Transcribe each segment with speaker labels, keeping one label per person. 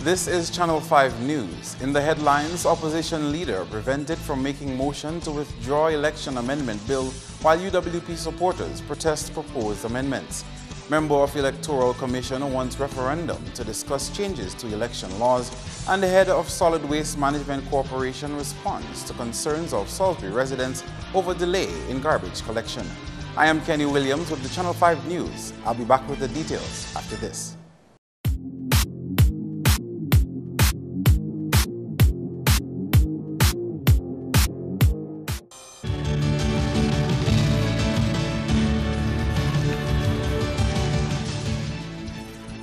Speaker 1: This is Channel 5 News. In the headlines, opposition leader prevented from making motion to withdraw election amendment bill while UWP supporters protest proposed amendments. Member of Electoral Commission wants referendum to discuss changes to election laws, and the head of Solid Waste Management Corporation responds to concerns of Salisbury residents over delay in garbage collection. I am Kenny Williams with the Channel 5 News. I'll be back with the details after this.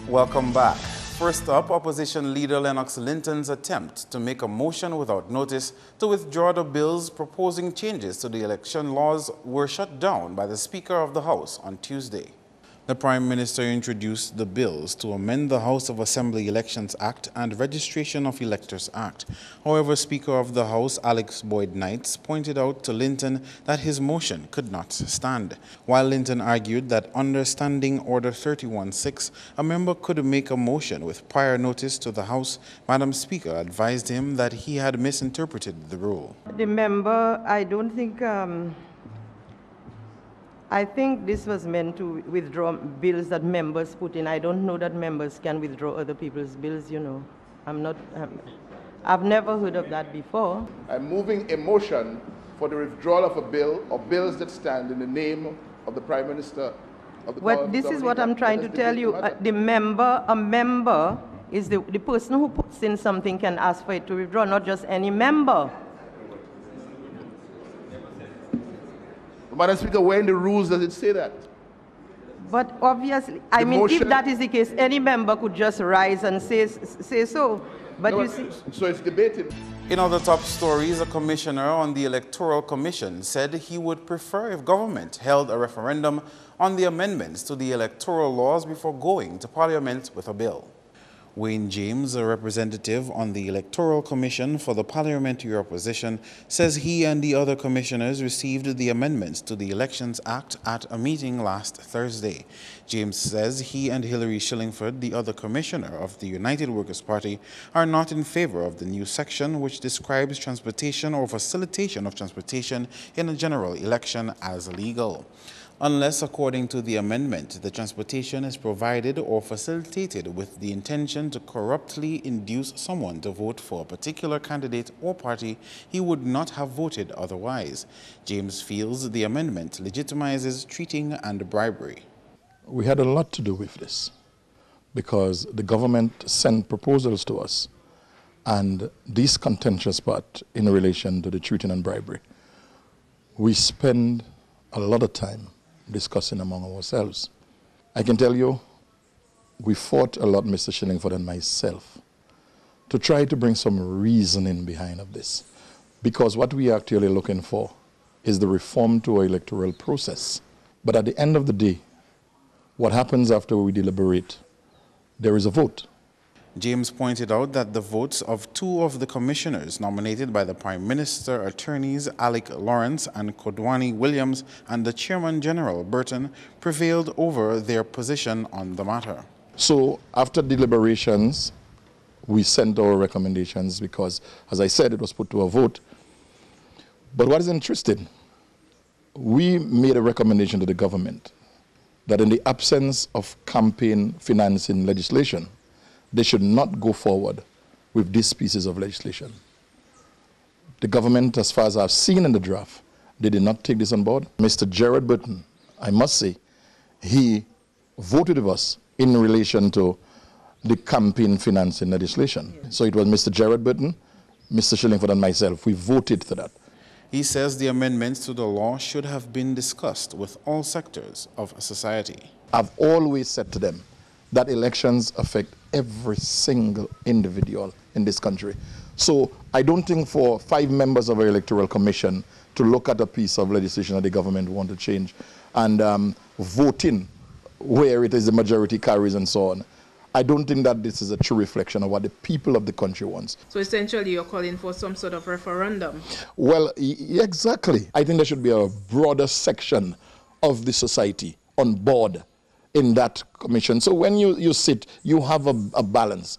Speaker 1: Welcome back. First up, opposition leader Lennox Linton's attempt to make a motion without notice to withdraw the bills proposing changes to the election laws were shut down by the Speaker of the House on Tuesday. The Prime Minister introduced the bills to amend the House of Assembly Elections Act and Registration of Electors Act. However, Speaker of the House Alex Boyd Knights pointed out to Linton that his motion could not stand. While Linton argued that under Standing Order 31-6, a member could make a motion with prior notice to the House, Madam Speaker advised him that he had misinterpreted the rule.
Speaker 2: The member, I think this was meant to withdraw bills that members put in. I don't know that members can withdraw other people's bills, you know. I've never heard of that before.
Speaker 3: I'm moving a motion for the withdrawal of a bill or bills that stand in the name of the Prime Minister of the
Speaker 2: Well, this is what I'm trying to tell you. A member is the person who puts in something can ask for it to withdraw, not just any member.
Speaker 3: Madam Speaker, where in the rules does it say that?
Speaker 2: But obviously, I mean, if that is the case, any member could just rise and say so. But
Speaker 3: no,
Speaker 2: you see...
Speaker 3: So it's debated.
Speaker 1: In other top stories, a commissioner on the Electoral Commission said he would prefer if government held a referendum on the amendments to the electoral laws before going to Parliament with a bill. Wayne James, a representative on the Electoral Commission for the Parliamentary Opposition, says he and the other commissioners received the amendments to the Elections Act at a meeting last Thursday. James says he and Hilary Shillingford, the other commissioner of the United Workers' Party, are not in favor of the new section which describes transportation or facilitation of transportation in a general election as legal. Unless, according to the amendment, the transportation is provided or facilitated with the intention to corruptly induce someone to vote for a particular candidate or party, he would not have voted otherwise. James feels the amendment legitimizes cheating and bribery.
Speaker 4: We had a lot to do with this because the government sent proposals to us, and this contentious part in relation to the cheating and bribery, we spend a lot of time discussing among ourselves. I can tell you, we fought a lot, Mr. Shillingford and myself, to try to bring some reasoning behind of this. Because what we are actually looking for is the reform to our electoral process. But at the end of the day, what happens after we deliberate? There is a vote.
Speaker 1: James pointed out that the votes of two of the commissioners nominated by the Prime Minister, attorneys Alec Lawrence and Kodwani Williams, and the Chairman General Burton prevailed over their position on the matter.
Speaker 4: So after deliberations, we sent our recommendations because, as I said, it was put to a vote. But what is interesting, we made a recommendation to the government that in the absence of campaign financing legislation, they should not go forward with these pieces of legislation. The government, as far as I've seen in the draft, they did not take this on board. Mr. Gerard Burton, I must say, he voted with us in relation to the campaign financing legislation. Yes. So it was Mr. Gerard Burton, Mr. Shillingford and myself. We voted for that.
Speaker 1: He says the amendments to the law should have been discussed with all sectors of society.
Speaker 4: I've always said to them that elections affect every single individual in this country. So I don't think for 5 members of our Electoral Commission to look at a piece of legislation that the government want to change and voting where it is the majority carries and so on, I don't think that this is a true reflection of what the people of the country wants.
Speaker 5: So essentially you're calling for some sort of referendum?
Speaker 4: Well, exactly. I think there should be a broader section of the society on board in that commission. So when you sit, you have a balance.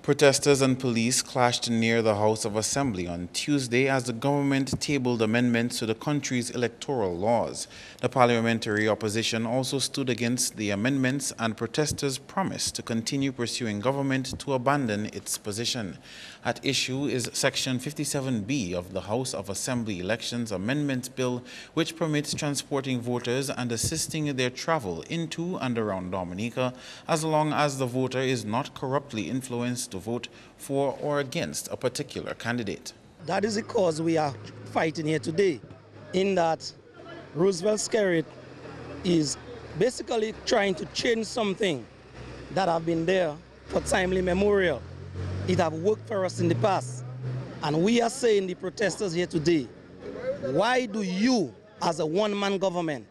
Speaker 1: Protesters and police clashed near the House of Assembly on Tuesday as the government tabled amendments to the country's electoral laws. The parliamentary opposition also stood against the amendments, and protesters promised to continue pursuing government to abandon its position. At issue is Section 57B of the House of Assembly Elections Amendment Bill, which permits transporting voters and assisting their travel into and around Dominica, as long as the voter is not corruptly influenced to vote for or against a particular candidate.
Speaker 6: That is the cause we are fighting here today, in that Roosevelt Skerrit is basically trying to change something that have been there for timely memorial. It have worked for us in the past. And we are saying, the protesters here today, why do you, as a one-man government,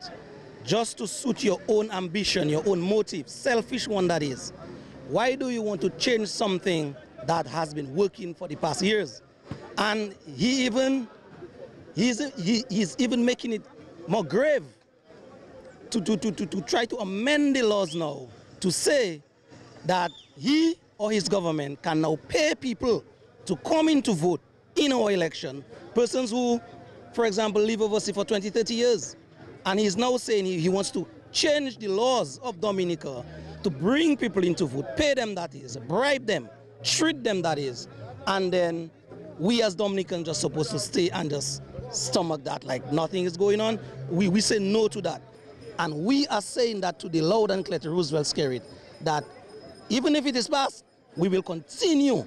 Speaker 6: just to suit your own ambition, your own motive, selfish one that is, why do you want to change something that has been working for the past years? And he's even making it more grave to try to amend the laws now to say that he or his government can now pay people to come in to vote in our election, persons who, for example, live overseas for 20, 30 years. And he's now saying he wants to change the laws of Dominica to bring people into vote, pay them, that is, bribe them, treat them, that is, and then we as Dominicans just supposed to stay and just stomach that like nothing is going on. We say no to that. And we are saying that to the loud and clear to Roosevelt Skerrit, that even if it is passed, we will continue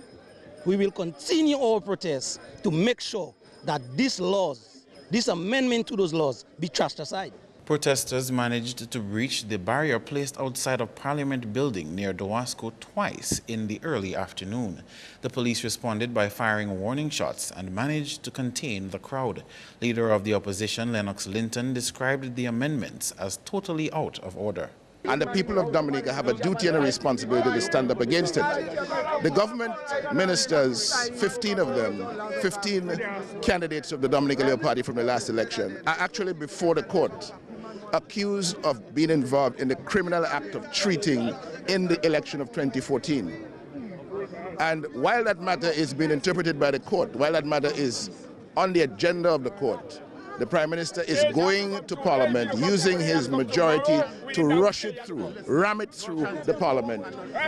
Speaker 6: our protests to make sure that these laws, this amendment to those laws, be thrashed aside.
Speaker 1: Protesters managed to breach the barrier placed outside of Parliament building near Dowasco twice in the early afternoon. The police responded by firing warning shots and managed to contain the crowd. Leader of the opposition, Lennox Linton, described the amendments as totally out of order.
Speaker 3: And the people of Dominica have a duty and a responsibility to stand up against it. The government ministers, 15 of them, 15 candidates of the Dominica Labour Party from the last election, are actually before the court, accused of being involved in the criminal act of treating in the election of 2014. And while that matter is being interpreted by the court, while that matter is on the agenda of the court, the Prime Minister is going to Parliament using his majority to rush it through, ram it through the Parliament.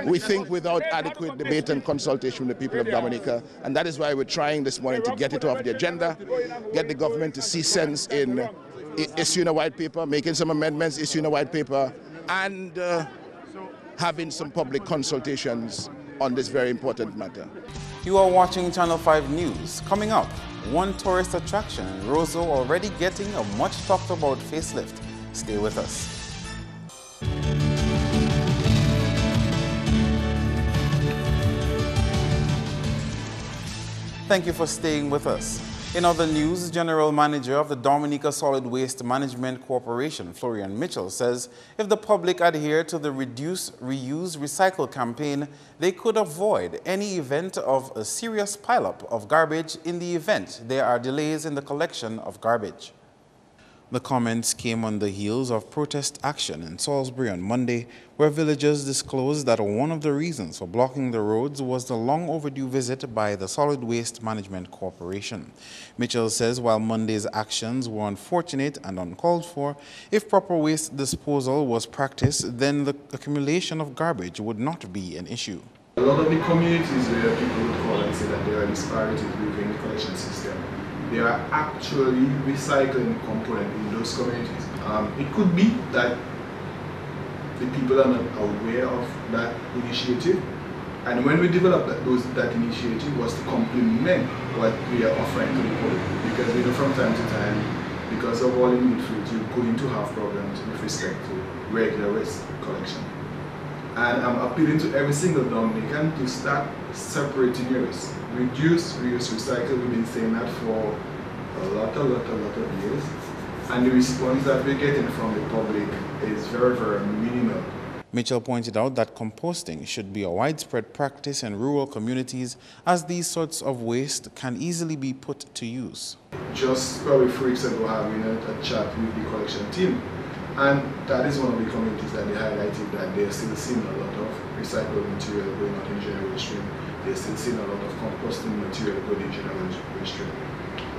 Speaker 3: We think without adequate debate and consultation with the people of Dominica, and that is why we're trying this morning to get it off the agenda, get the government to see sense in issuing a white paper, making some amendments, issuing a white paper, and having some public consultations on this very important matter.
Speaker 1: You are watching Channel 5 News. Coming up, one tourist attraction in Roseau already getting a much talked about facelift. Stay with us. Thank you for staying with us. In other news, General Manager of the Dominica Solid Waste Management Corporation, Florian Mitchell, says if the public adhere to the Reduce, Reuse, Recycle campaign, they could avoid any event of a serious pileup of garbage in the event there are delays in the collection of garbage. The comments came on the heels of protest action in Salisbury on Monday, where villagers disclosed that one of the reasons for blocking the roads was the long overdue visit by the Solid Waste Management Corporation. Mitchell says while Monday's actions were unfortunate and uncalled for, if proper waste disposal was practiced, then the accumulation of garbage would not be an issue.
Speaker 7: A lot of the communities where people would call and say that there are disparities within the collection system, there are actually recycling components in those communities. It could be that the people are not aware of that initiative, and when we developed that initiative was to complement what we are offering to the public, because we know from time to time, because of all the need for it, you're going to have problems with respect to regular waste collection. And I'm appealing to every single Dominican to start separating your waste. Reduce, reuse, recycle. We've been saying that for a lot of years. And the response that we're getting from the public is very, very minimal.
Speaker 1: Mitchell pointed out that composting should be a widespread practice in rural communities, as these sorts of waste can easily be put to use.
Speaker 7: Just probably 3 weeks ago, having a chat with the collection team, and that is one of the communities that they highlighted that they're still seeing a lot of recycled material going out in general stream. they're still seeing a lot of composting material go to the general waste stream.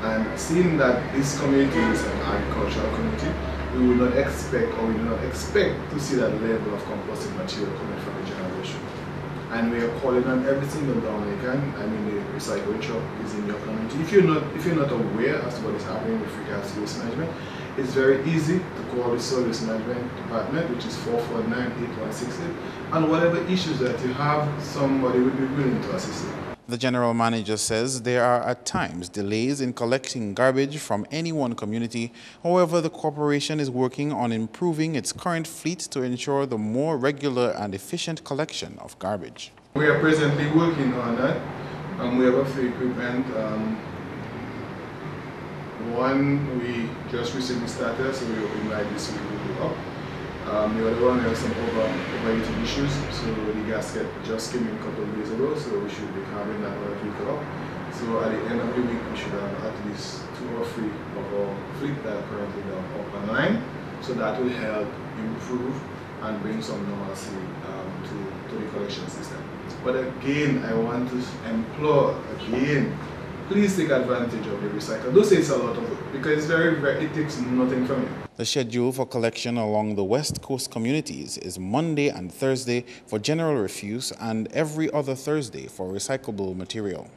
Speaker 7: And seeing that this community is an agricultural community, we would not expect, or we do not expect to see that level of composting material coming from the general waste stream. And we are calling on every single Dominican. I mean, the recycling shop is in your community. If you're not aware as to what is happening with regards to waste management, it's very easy to call the Service Management Department, which is 449-8168, and whatever issues that you have, somebody will be willing to assist you.
Speaker 1: The general manager says there are at times delays in collecting garbage from any one community. However, the corporation is working on improving its current fleet to ensure the more regular and efficient collection of garbage.
Speaker 7: We are presently working on that. We have a few equipment. One we just recently started, so we hope by this week will go up. The other one, we have some overheating issues, so the gasket just came in a couple of days ago, so we should be having that other vehicle up. So at the end of the week, we should have at least 2 or 3 of our fleet that are currently up online, so that will help improve and bring some normalcy to the collection system. But again, I want to implore again, please take advantage of the recycle. Don't say it's a lot of it, because it's it takes nothing from you.
Speaker 1: The schedule for collection along the West Coast communities is Monday and Thursday for general refuse and every other Thursday for recyclable material.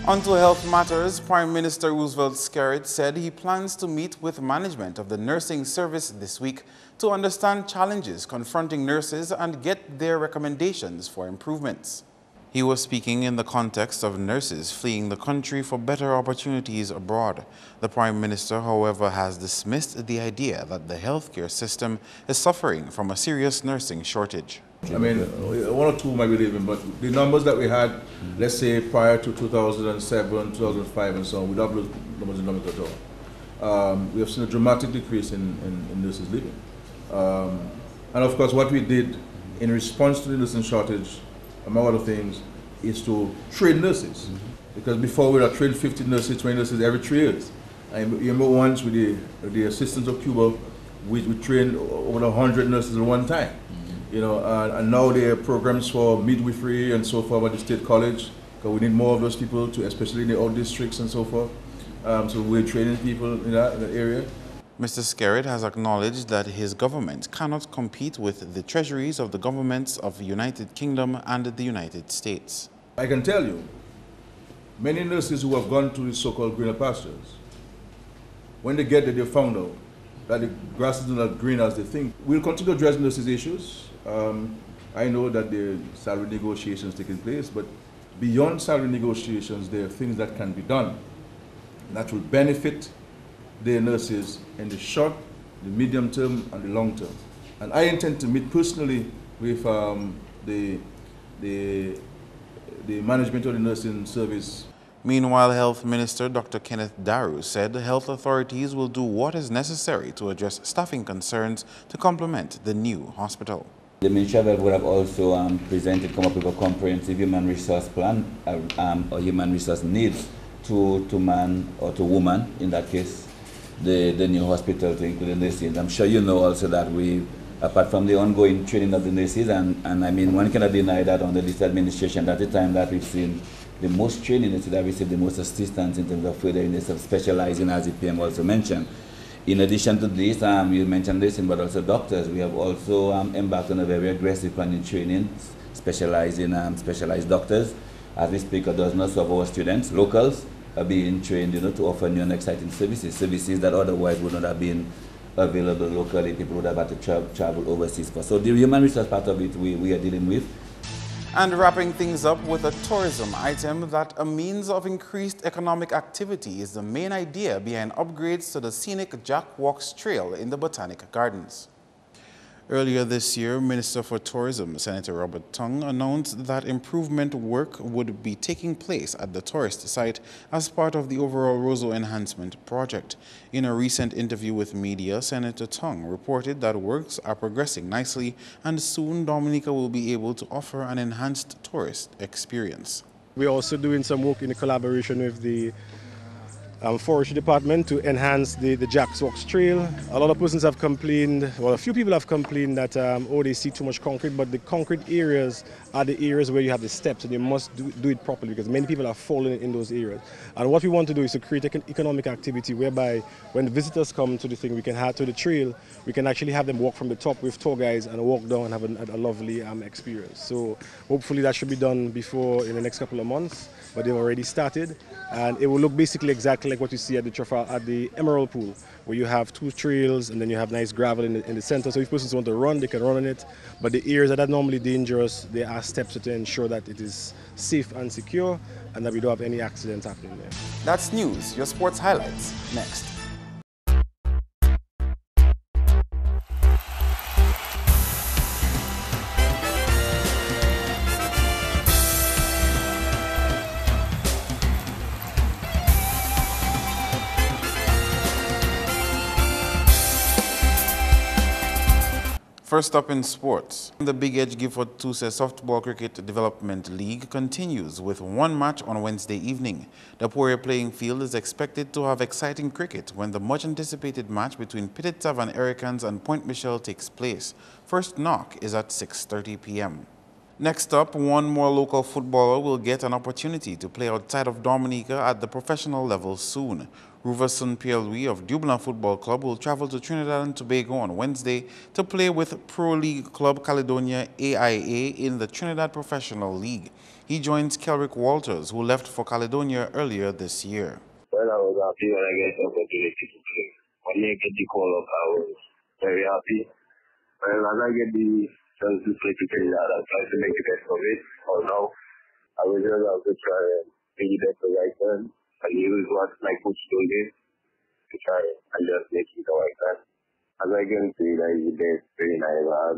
Speaker 1: On to health matters, Prime Minister Roosevelt Skerrit said he plans to meet with management of the nursing service this week to understand challenges confronting nurses and get their recommendations for improvements. He was speaking in the context of nurses fleeing the country for better opportunities abroad. The Prime Minister, however, has dismissed the idea that the healthcare system is suffering from a serious nursing shortage.
Speaker 8: I mean, 1 or 2 might be leaving, but the numbers that we had, let's say prior to 2007, 2005 and so on, we don't have those numbers in numbers at all. We have seen a dramatic decrease in nurses leaving. And of course, what we did in response to the nursing shortage, among other things, is to train nurses. Because before we had trained 50 nurses, 20 nurses every 3 years. I remember once with the assistance of Cuba, we trained over 100 nurses at one time. You know, and now there are programs for midwifery and so forth at the State College, because we need more of those people, especially in the old districts and so forth. So we're training people in that area.
Speaker 1: Mr. Skerrit has acknowledged that his government cannot compete with the treasuries of the governments of the United Kingdom and the United States.
Speaker 8: I can tell you, many nurses who have gone to the so-called greener pastures, when they get there, they found out that the grass is not green as they think. We'll continue to address nurses' issues. I know that there are salary negotiations taking place, but beyond salary negotiations, there are things that can be done that will benefit the nurses in the short, the medium term, and the long term. And I intend to meet personally with the management of the nursing service.
Speaker 1: Meanwhile, Health Minister Dr. Kenneth Daru said health authorities will do what is necessary to address staffing concerns to complement the new hospital.
Speaker 9: The Ministry of Health would have also come up with a comprehensive human resource plan or human resource needs to man or to woman, in that case, the new hospital to include the nurses. I'm sure you know also that we, apart from the ongoing training of the nurses, and I mean, one cannot deny that under this administration, at the time that we've seen the most training, that we've seen the most assistance in terms of further in this of specializing, as the PM also mentioned. In addition to this, you mentioned this, but also doctors. We have also embarked on a very aggressive plan in training, specializing specialized doctors. As we speak, a dozen or so of our students, locals, are being trained, to offer new and exciting services that otherwise would not have been available locally. People would have had to travel overseas for. So the human resource part of it we are dealing with.
Speaker 1: And wrapping things up with a tourism item, that a means of increased economic activity is the main idea behind upgrades to the scenic Jack Walks Trail in the Botanic Gardens. Earlier this year, Minister for Tourism, Senator Robert Tung, announced that improvement work would be taking place at the tourist site as part of the overall Roseau Enhancement Project. In a recent interview with media, Senator Tung reported that works are progressing nicely and soon Dominica will be able to offer an enhanced tourist experience.
Speaker 10: We're also doing some work in collaboration with the forestry department to enhance the Jack's Walks Trail. A lot of persons have complained, well, a few people have complained that they see too much concrete, but the concrete areas are the areas where you have the steps, and you must do it properly because many people are falling in those areas. And what we want to do is to create an economic activity whereby when the visitors come to the thing, we can head to the trail, we can actually have them walk from the top with tour guides and walk down and have a lovely experience. So hopefully that should be done before in the next couple of months, but they've already started. And it will look basically exactly like what you see at the Emerald Pool, where you have two trails and then you have nice gravel in the center. So if persons want to run, they can run on it. But the areas that are normally dangerous, there are steps to ensure that it is safe and secure and that we don't have any accidents happening there.
Speaker 1: That's news. Your sports highlights next. First up in sports, the Big Edge Gifford Tuse Softball Cricket Development League continues with one match on Wednesday evening. The Poirier playing field is expected to have exciting cricket when the much-anticipated match between Pititsa Van Erikans and Point Michelle takes place. First knock is at 6:30 p.m. Next up, one more local footballer will get an opportunity to play outside of Dominica at the professional level soon. Ruverson Pierre-Louis of Dublin Football Club will travel to Trinidad and Tobago on Wednesday to play with Pro League Club Caledonia AIA in the Trinidad Professional League. He joins Kelrick Walters, who left for Caledonia earlier this year.
Speaker 11: Well, I was happy when I get the opportunity to play. When I get the call up, I was very happy. Well, as I get the chance to play to Trinidad, I try to make the best of it. For now, I will just have to try and make the best of the right turn. And use what my coach told me to try and just make it how I can. As I can see, that is the best training I ever had.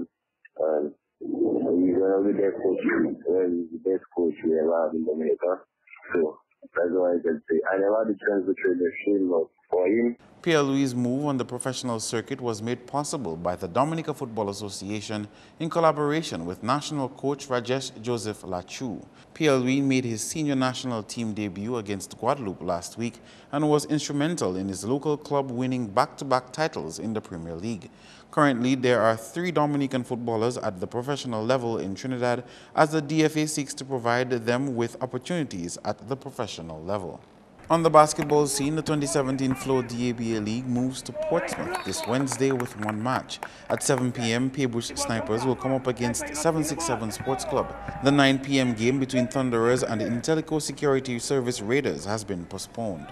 Speaker 11: And he's one of the best coaches, the best coach we ever had in Dominica. So that's what I can say. I never had the chance to train the team, but for him.
Speaker 1: Pierre-Louis' move on the professional circuit was made possible by the Dominica Football Association in collaboration with national coach Rajesh Joseph Lachu. Pierre-Louis made his senior national team debut against Guadeloupe last week and was instrumental in his local club winning back-to-back titles in the Premier League. Currently, there are 3 Dominican footballers at the professional level in Trinidad as the DFA seeks to provide them with opportunities at the professional level. On the basketball scene, the 2017 Flow DABA League moves to Portsmouth this Wednesday with one match. At 7 p.m., Paybush Snipers will come up against 767 Sports Club. The 9 p.m. game between Thunderers and Intellico Security Service Raiders has been postponed.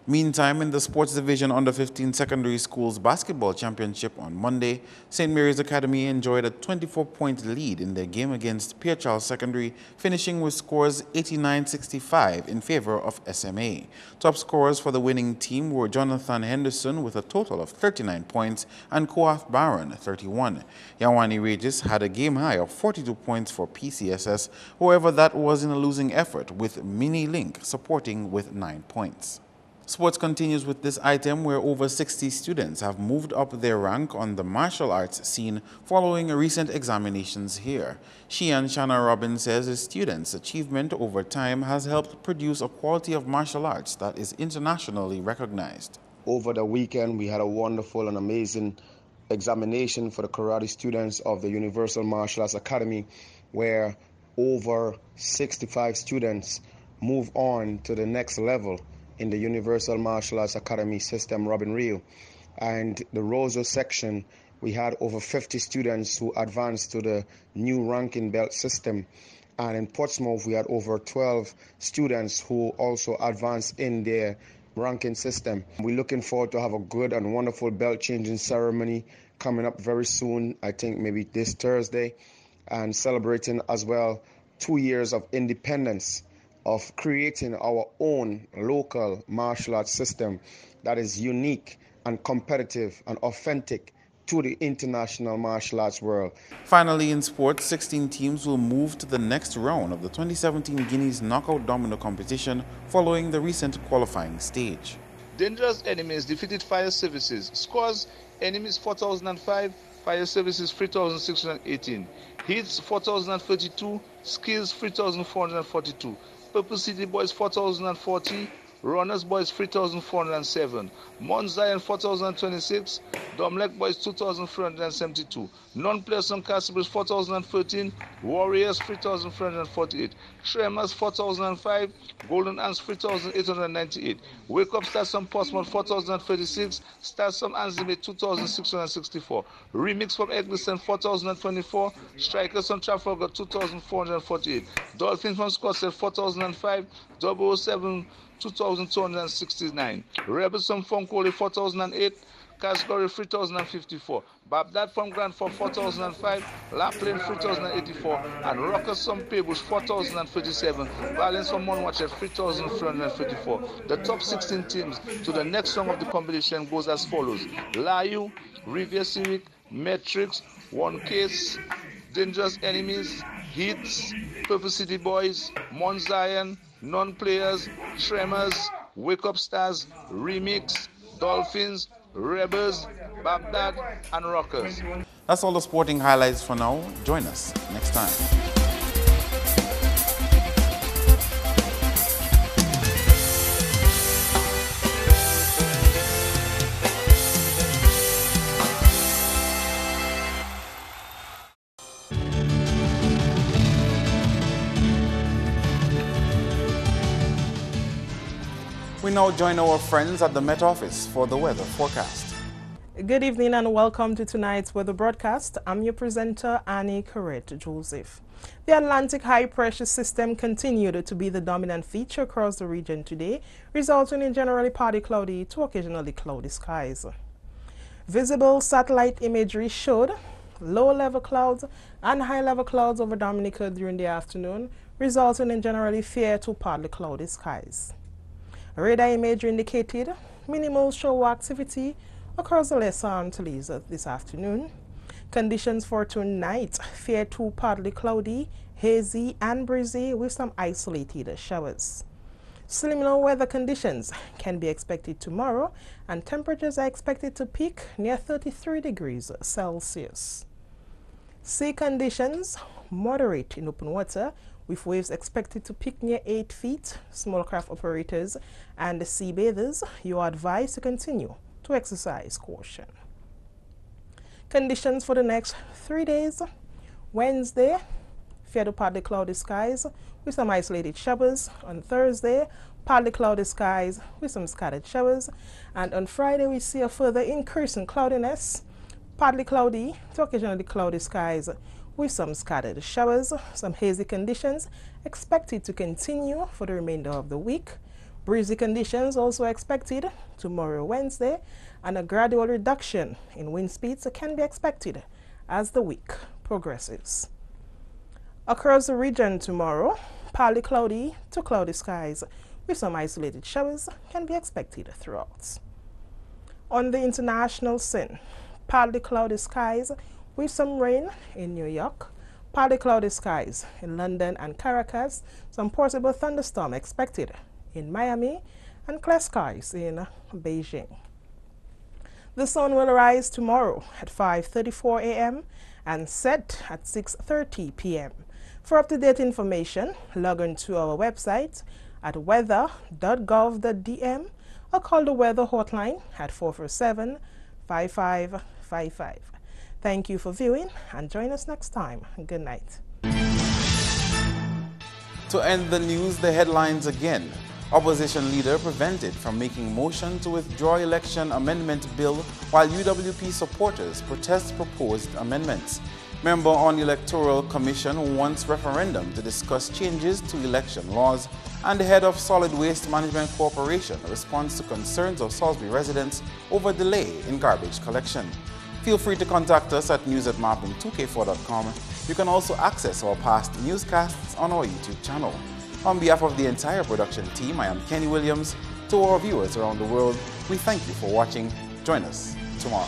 Speaker 1: Meantime, in the sports division under 15 secondary schools basketball championship on Monday, St. Mary's Academy enjoyed a 24-point lead in their game against Pierre Charles Secondary, finishing with scores 89-65 in favor of SMA. Top scorers for the winning team were Jonathan Henderson with a total of 39 points and Koath Barron 31. Yawani Regis had a game high of 42 points for PCSS, however that was in a losing effort with Mini Link supporting with 9 points. Sports continues with this item where over 60 students have moved up their rank on the martial arts scene following recent examinations here. Shian Shanna Robbins says the students' achievement over time has helped produce a quality of martial arts that is internationally recognized.
Speaker 12: Over the weekend, we had a wonderful and amazing examination for the karate students of the Universal Martial Arts Academy, where over 65 students move on to the next level in the Universal Martial Arts Academy system, Robin Rio. And the Roseau section, we had over 50 students who advanced to the new ranking belt system. And in Portsmouth, we had over 12 students who also advanced in their ranking system. We're looking forward to have a good and wonderful belt changing ceremony coming up very soon, I think maybe this Thursday, and celebrating as well 2 years of independence, of creating our own local martial arts system that is unique and competitive and authentic to the international martial arts world.
Speaker 1: Finally, in sports, 16 teams will move to the next round of the 2017 Guineas Knockout Domino competition following the recent qualifying stage.
Speaker 13: Dangerous Enemies defeated Fire Services. Scores: Enemies 4,005, Fire Services 3,618. Hits 4,032, Skills 3,442. Purple City Boys 4,040, Runners Boys 3,407, Mount Zion 4,026, Domlek Boys 2,372, Non-Players on Castles 4,013, Warriors 3,348, Tremors 4,005, Golden Ants 3,898, Wake Up Stars from Portsmouth 4,036, Stars from Anzime 2,664, Remix from Eggleston 4,024, Strikers from Trafalgar 2,448, Dolphins from Scottsdale 4,005, 007 2,269, Rebels from Funkole 4,008, Casgory 3,054, Babdad from Grandford 4,005, Laplain 3,084, and Rockers from Paybush 4,037, Valence from Monwatchet 3,334. The top 16 teams to the next round of the competition goes as follows: Layu, Rivier Civic, Matrix, One Case, Dangerous Enemies, Hits, Purple City Boys, Mount Zion, Non-Players, Tremors, Wake Up Stars, Remix, Dolphins, Rebels, Babdad, and Rockers.
Speaker 1: That's all the sporting highlights for now. Join us next time. We now join our friends at the Met Office for the weather forecast.
Speaker 14: Good evening and welcome to tonight's weather broadcast. I'm your presenter, Annie Corrette Joseph. The Atlantic high pressure system continued to be the dominant feature across the region today, resulting in generally partly cloudy to occasionally cloudy skies. Visible satellite imagery showed low-level clouds and high-level clouds over Dominica during the afternoon, resulting in generally fair to partly cloudy skies. Radar imagery indicated minimal shower activity across the Lesser Antilles this afternoon. Conditions for tonight: fair to partly cloudy, hazy and breezy with some isolated showers. Similar weather conditions can be expected tomorrow, and temperatures are expected to peak near 33 degrees Celsius. Sea conditions: moderate in open water, with waves expected to peak near 8 feet. Small craft operators and sea bathers, you are advised to continue to exercise caution. Conditions for the next 3 days: Wednesday, fair to partly cloudy skies with some isolated showers. On Thursday, partly cloudy skies with some scattered showers. And on Friday, we see a further increase in cloudiness, partly cloudy to occasionally cloudy skies with some scattered showers. Some hazy conditions expected to continue for the remainder of the week. Breezy conditions also expected tomorrow, Wednesday, and a gradual reduction in wind speeds can be expected as the week progresses. Across the region tomorrow, partly cloudy to cloudy skies with some isolated showers can be expected throughout. On the international scene, partly cloudy skies with some rain in New York, partly cloudy skies in London and Caracas, some possible thunderstorm expected in Miami, and clear skies in Beijing. The sun will rise tomorrow at 5:34 a.m. and set at 6:30 p.m. For up-to-date information, log on to our website at weather.gov.dm or call the weather hotline at 447-5555. Thank you for viewing and join us next time. Good night.
Speaker 1: To end the news, the headlines again. Opposition leader prevented from making motion to withdraw election amendment bill while UWP supporters protest proposed amendments. Member on Electoral Commission wants referendum to discuss changes to election laws, and the head of Solid Waste Management Corporation responds to concerns of Salisbury residents over delay in garbage collection. Feel free to contact us at news@mapping2k4.com. You can also access our past newscasts on our YouTube channel. On behalf of the entire production team, I am Kenny Williams. To our viewers around the world, we thank you for watching. Join us tomorrow.